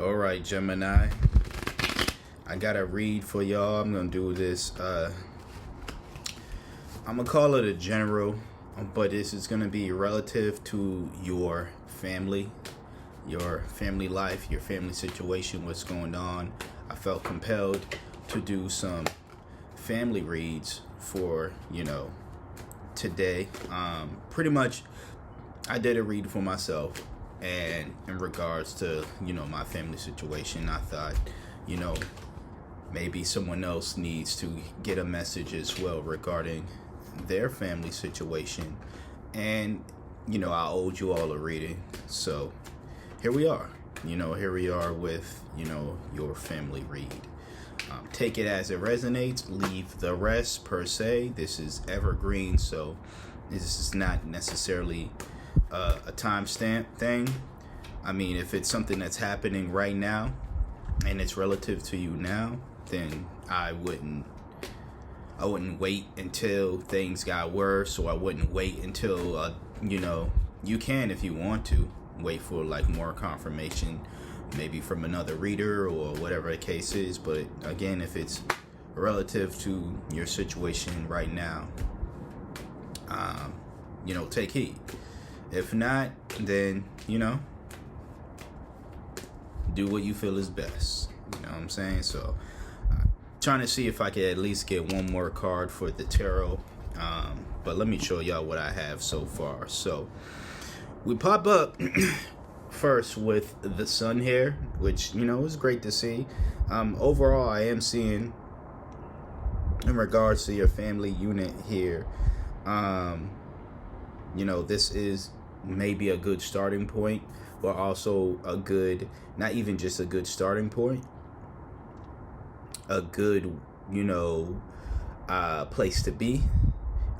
All right, Gemini. I got a read for y'all. I'm gonna do this. I'm gonna call it a general, but this is gonna be relative to your family life, your family situation, what's going on. I felt compelled to do some family reads for today. Pretty much, I did a read for myself. And in regards to, my family situation, I thought, maybe someone else needs to get a message as well regarding their family situation. And, I owed you all a reading. So here we are. Here we are with, your family read. Take it as it resonates. Leave the rest, per se. This is evergreen, so this is not necessarily a timestamp thing. I mean, if it's something that's happening right now and it's relative to you now, then I wouldn't wait until things got worse, or I wouldn't wait until you can, if you want to, wait for like more confirmation, maybe from another reader or whatever the case is. But again, if it's relative to your situation right now, take heed. If not, then, do what you feel is best. You know what I'm saying? So, trying to see if I could at least get one more card for the tarot. But let me show y'all what I have so far. So, we pop up first with the sun here, which, is great to see. Overall, I am seeing, in regards to your family unit here, this is maybe a good starting point, but also a good, not even just a good starting point, a good, place to be,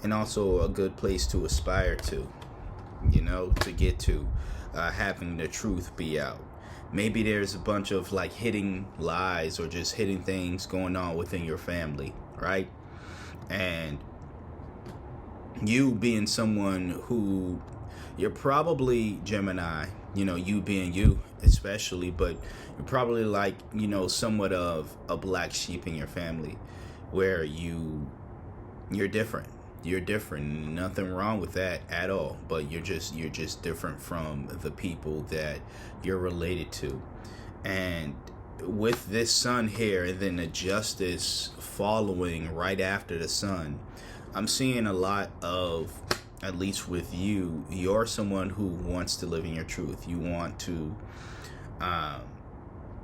and also a good place to aspire to, to get to, having the truth be out. Maybe there's a bunch of like hidden lies or just hidden things going on within your family, right? And you being someone who, you're probably Gemini, you being you especially, but you're probably like, somewhat of a black sheep in your family, where you're different. You're different. Nothing wrong with that at all, but you're just different from the people that you're related to. And with this sun here, and then the justice following right after the sun, I'm seeing a lot of, at least with you, you're someone who wants to live in your truth. You want to,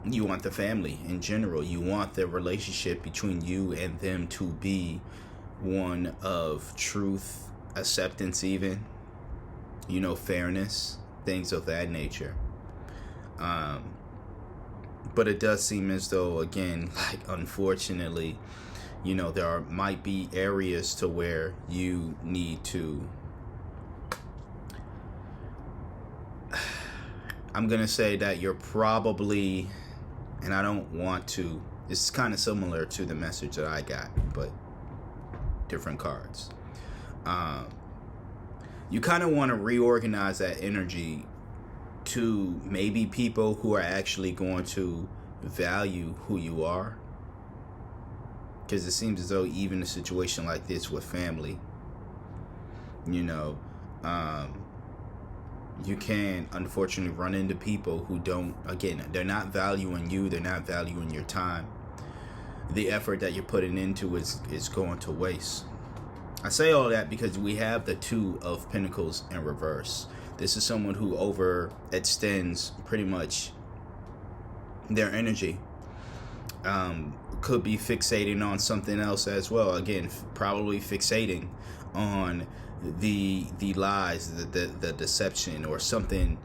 you want the family in general. You want the relationship between you and them to be one of truth, acceptance, even, fairness, things of that nature. But it does seem as though, again, like, unfortunately, there might be areas to where you need to, I'm going to say that you're probably, and I don't want to, this is kind of similar to the message that I got, but different cards. You kind of want to reorganize that energy to maybe people who are actually going to value who you are. Because it seems as though even a situation like this with family, you can unfortunately run into people who don't, again, they're not valuing you, they're not valuing your time. The effort that you're putting into is going to waste. I say all that because we have the Two of Pentacles in reverse. This is someone who overextends pretty much their energy. Could be fixating on something else as well. Again, probably fixating on the lies, the deception, or something,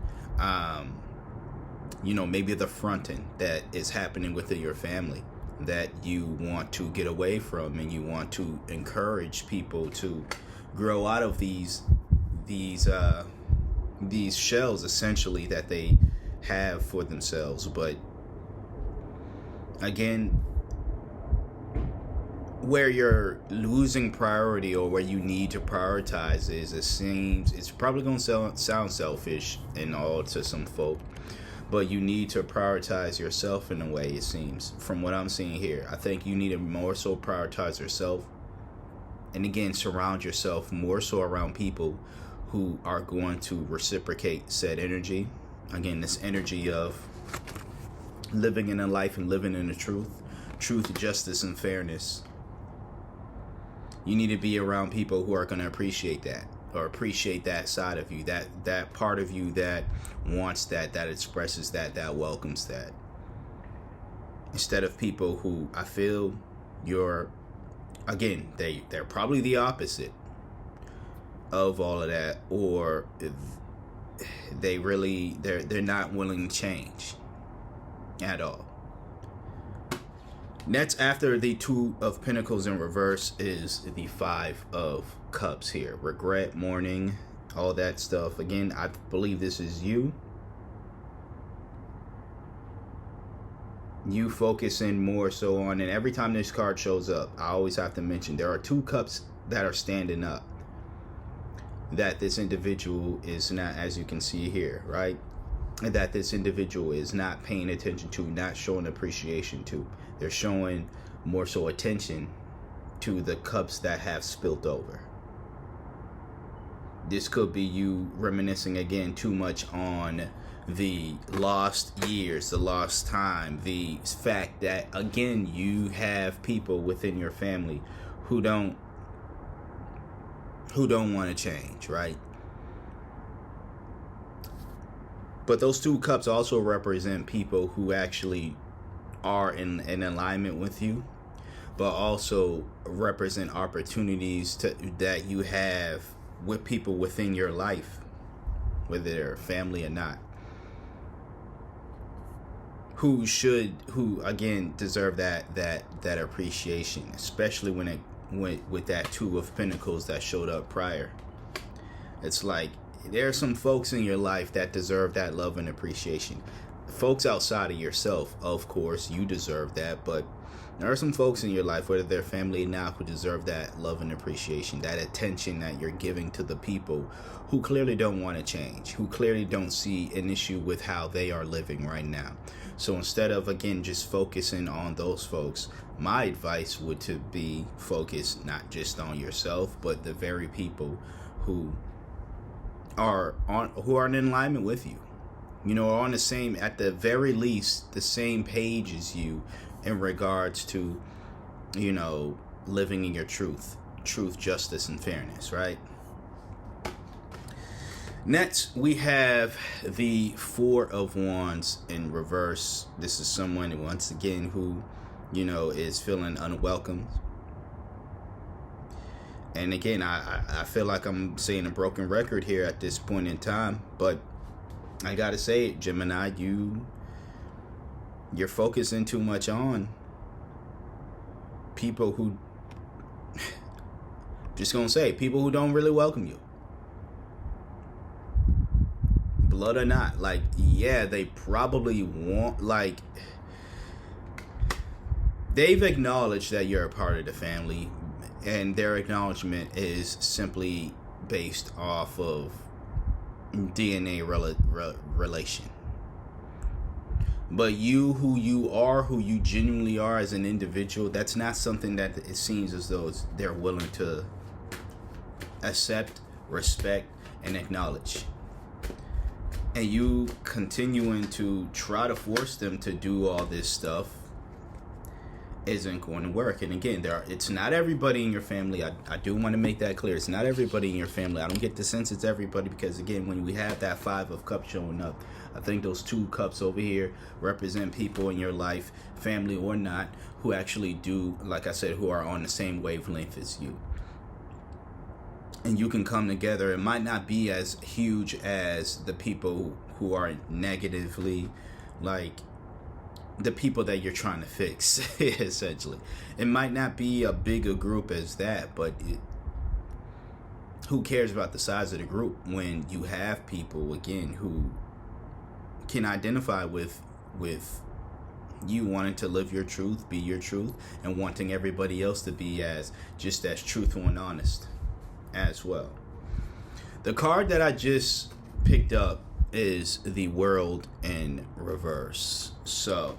maybe the fronting that is happening within your family that you want to get away from, and you want to encourage people to grow out of these shells, essentially, that they have for themselves. But again, where you're losing priority, or where you need to prioritize, is, it seems, it's probably going to sound selfish and all to some folk, but you need to prioritize yourself in a way, it seems, from what I'm seeing here. I think you need to more so prioritize yourself. And again, surround yourself more so around people who are going to reciprocate said energy. Again, this energy of living in a life and living in the truth, justice, and fairness. You need to be around people who are going to appreciate that, or appreciate that side of you, that part of you that wants that expresses that welcomes that. Instead of people who I feel again, they're probably the opposite of all of that, or they're not willing to change at all. Next, after the Two of Pentacles in reverse, is the Five of Cups here. Regret, mourning, all that stuff. Again, I believe this is you. You focusing more so on, and every time this card shows up, I always have to mention there are two cups that are standing up. That this individual is not, as you can see here, right? That this individual is not paying attention to, not showing appreciation to. They're showing more so attention to the cups that have spilt over. This could be you reminiscing again too much on the lost years, the lost time, the fact that again you have people within your family who don't want to change, right? But those two cups also represent people who actually are in alignment with you, but also represent opportunities that you have with people within your life, whether they're family or not, who again deserve that appreciation, especially when it went with that Two of Pentacles that showed up prior. It's like there are some folks in your life that deserve that love and appreciation. Folks outside of yourself, of course, you deserve that, but there are some folks in your life, whether they're family or not, who deserve that love and appreciation, that attention that you're giving to the people who clearly don't want to change, who clearly don't see an issue with how they are living right now. So instead of, again, just focusing on those folks, my advice would to be focused not just on yourself, but the very people who are in alignment with you, are on the same, at the very least, the same page as you in regards to, living in your truth, justice, and fairness, right? Next, we have the Four of Wands in reverse. This is someone, once again, who, is feeling unwelcome. And again, I feel like I'm saying a broken record here at this point in time, but I gotta say it, Gemini, you're focusing too much on people who, just gonna say, people who don't really welcome you. Blood or not, yeah, they probably want, they've acknowledged that you're a part of the family, and their acknowledgement is simply based off of DNA relation. But you, who you genuinely are as an individual, that's not something that it seems as though they're willing to accept, respect, and acknowledge. And you continuing to try to force them to do all this stuff isn't going to work. And again, it's not everybody in your family. I do want to make that clear. It's not everybody in your family. I don't get the sense it's everybody, because again, when we have that Five of Cups showing up, I think those two cups over here represent people in your life, family or not, who actually do, like I said, who are on the same wavelength as you. And you can come together. It might not be as huge as the people who are negatively, the people that you're trying to fix, essentially. It might not be a big a group as that, but who cares about the size of the group when you have people, again, who can identify with you wanting to live your truth, be your truth, and wanting everybody else to be just as truthful and honest as well. The card that I just picked up is the world in reverse. So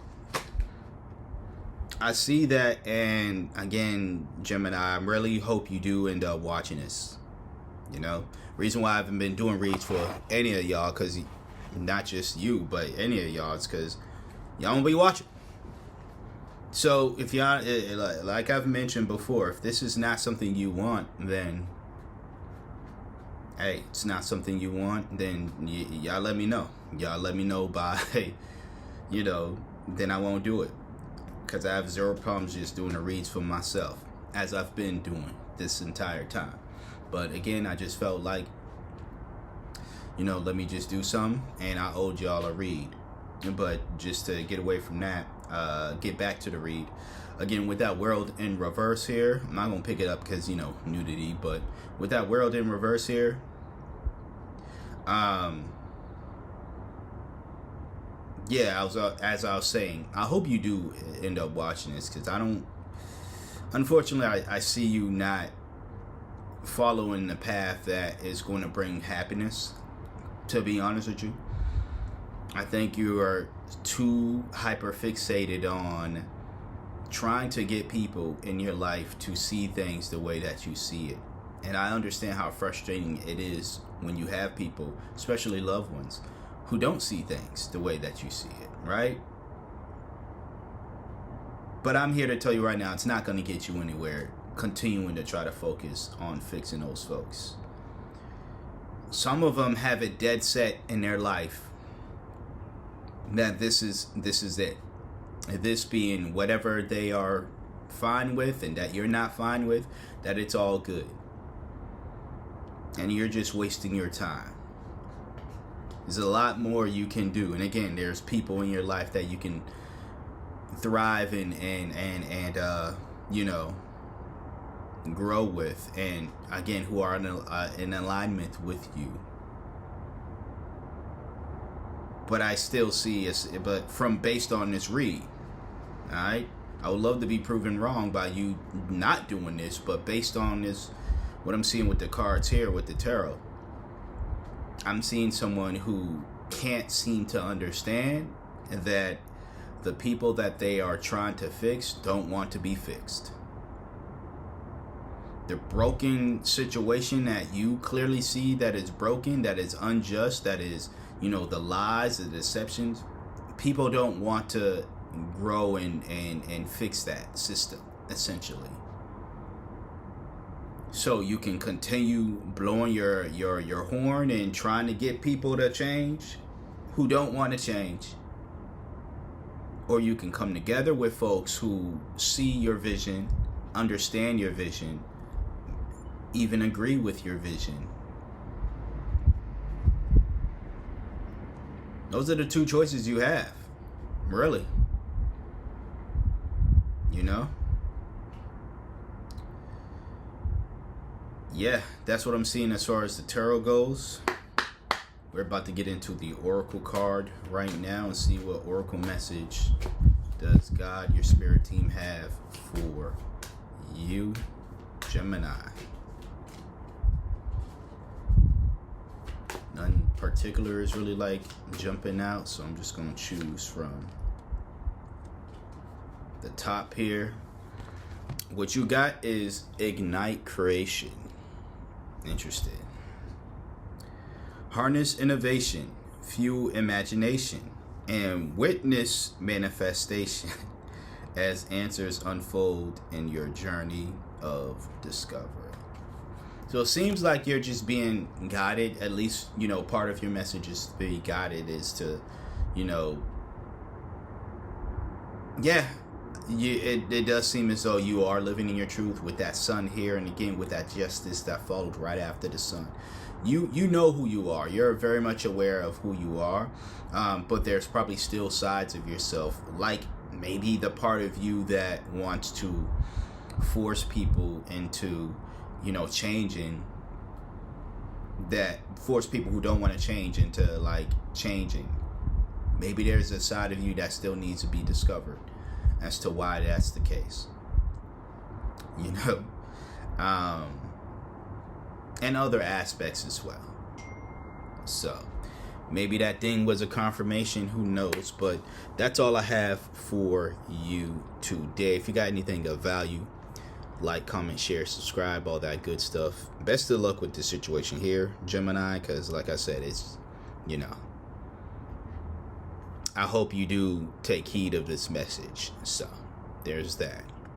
I see that, and again, Gemini, I really hope you do end up watching this. You know, reason why I haven't been doing reads for any of y'all, because not just you, but any of y'all, is because y'all won't be watching. So if y'all, like I've mentioned before, if this is not something you want, then hey, it's not something you want, then y'all let me know. Y'all let me know by, then I won't do it. Because I have zero problems just doing the reads for myself, as I've been doing this entire time. But again, I just felt like, let me just do something, and I owed y'all a read. But just to get away from that, get back to the read. Again, with that world in reverse here, I'm not going to pick it up because, nudity, but with that world in reverse here, as I was saying, I hope you do end up watching this, because unfortunately, I see you not following the path that is going to bring happiness, to be honest with you. I think you are too hyper fixated on trying to get people in your life to see things the way that you see it. And I understand how frustrating it is when you have people, especially loved ones, who don't see things the way that you see it, right? But I'm here to tell you right now, it's not going to get you anywhere continuing to try to focus on fixing those folks. Some of them have it dead set in their life that this is it. This being whatever they are fine with and that you're not fine with, that it's all good. And you're just wasting your time. There's a lot more you can do. And again, there's people in your life that you can thrive and grow with, and again, who are in alignment with you. But I still see based on this read, all right, I would love to be proven wrong by you not doing this, but based on this, what I'm seeing with the cards here with the tarot, I'm seeing someone who can't seem to understand that the people that they are trying to fix don't want to be fixed. The broken situation that you clearly see that is broken, that is unjust, that is, the lies, the deceptions, people don't want to grow and fix that system, essentially. So you can continue blowing your horn and trying to get people to change who don't want to change. Or you can come together with folks who see your vision, understand your vision, even agree with your vision. Those are the two choices you have, really. Yeah, that's what I'm seeing as far as the tarot goes. We're about to get into the Oracle card right now and see what Oracle message does God, your spirit team, have for you, Gemini. None particular is really like jumping out, so I'm just going to choose from the top here. What you got is Ignite Creation. Interesting. Harness innovation, fuel imagination, and witness manifestation as answers unfold in your journey of discovery. So it seems like you're just being guided, at least, part of your message is to be guided is to, it does seem as though you are living in your truth with that sun here, and again with that justice that followed right after the sun. You know who you are. You're very much aware of who you are, but there's probably still sides of yourself, like maybe the part of you that wants to force people into, changing, that force people who don't want to change into like changing. Maybe there's a side of you that still needs to be discovered as to why that's the case, and other aspects as well. So Maybe that thing was a confirmation, who knows? But that's all I have for you today. If you got anything of value, like, comment, share, subscribe, all that good stuff. Best of luck with the situation here, Gemini, because like I said, it's, I hope you do take heed of this message. So there's that.